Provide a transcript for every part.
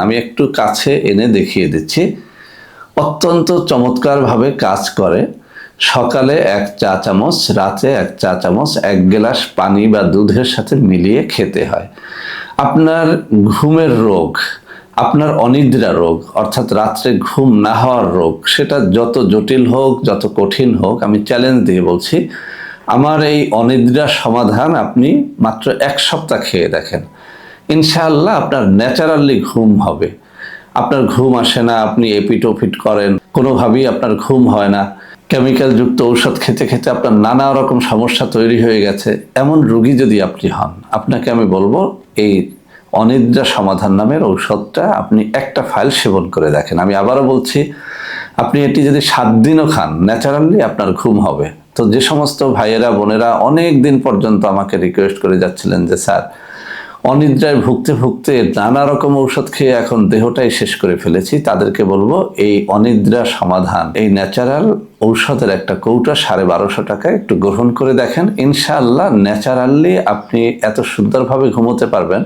আমি একটু কাছে এনে দেখিয়ে দিচ্ছি। অত্যন্ত চমৎকারভাবে কাজ করে। সকালে 1 চা চামচ, রাতে 1 চা চামচ 1 গ্লাস পানি বা দুধের সাথে মিলিয়ে খেতে হয়। আপনার ঘুমের রোগ, আপনার অনিদ্রা রোগ অর্থাৎ রাত্রে ঘুম না হওয়ার রোগ, সেটা যত জটিল হোক, যত কঠিন হোক, আমি চ্যালেঞ্জ দিয়ে বলছি, আমার এই অনিদ্রার সমাধান আপনি মাত্র 1 সপ্তাহ খেয়ে দেখেন। ইনশাআল্লাহ আপনার ন্যাচারালি ঘুম হবে। আপনার ঘুম আসে না, আপনি এপিট ওপিট করেন, কোনোভাবেই আপনার ঘুম হয় না, কেমিক্যাল যুক্ত ঔষধ খেতে খেতে আপনার নানা রকম সমস্যা তৈরি হয়ে গেছে, এমন রোগী যদি আপনি হন, আপনাকে আমি বলবো এই অনিদ্রা সমাধান নামের ঔষধটা আপনি একটা ফাইল সেবন করে দেখেন। আমি আবারও বলছি, আপনি এটি যদি 7 দিনও খান, ন্যাচারালি আপনার ঘুম হবে। তো যে সমস্ত ভাইয়েরা বোনেরা অনেক দিন পর্যন্ত আমাকে রিকোয়েস্ট করে যাচ্ছিলেন যে স্যার, অনিদ্রায় ভুগতে ভুগতে নানা রকম ঔষধ খেয়ে এখন দেহটাই শেষ করে ফেলেছি, তাদেরকে বলবো এই অনিদ্রা সমাধান, এই ন্যাচারাল ঔষধের একটা কৌটা 1250 টাকায় একটু গ্রহণ করে দেখেন। ইনশাআল্লাহ ন্যাচারালি আপনি এত সুন্দরভাবে ঘুমোতে পারবেন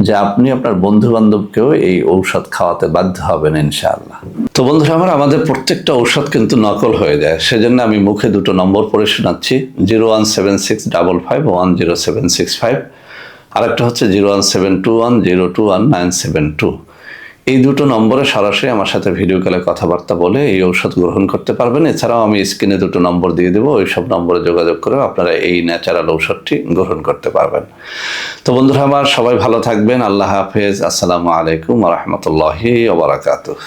যে আপনি আপনার বন্ধু বান্ধবকেও এই ঔষধ খাওয়াতে বাধ্য হবেন ইনশাআল্লাহ। তো বন্ধুরা আমার, আমাদের প্রত্যেকটা ঔষধ কিন্তু নকল হয়ে যায়, সেজন্য আমি মুখে 2টো নম্বর পড়ে শোনাচ্ছি, 01765510765, আরেকটা হচ্ছে 01721021972। এই 2টো নম্বরে সরাসরি আমার সাথে ভিডিও কলে কথাবার্তা বলে এই ঔষধ গ্রহণ করতে পারবেন। এছাড়াও আমি স্ক্রিনে 2টো নম্বর দিয়ে দেবো, ওই সব নম্বরে যোগাযোগ করে আপনারা এই ন্যাচারাল ঔষধটি গ্রহণ করতে পারবেন। তো বন্ধুরা আমার, সবাই ভালো থাকবেন। আল্লাহ হাফেজ। আসসালামু আলাইকুম ওয়া রাহমাতুল্লাহি ওয়া বারাকাতুহু।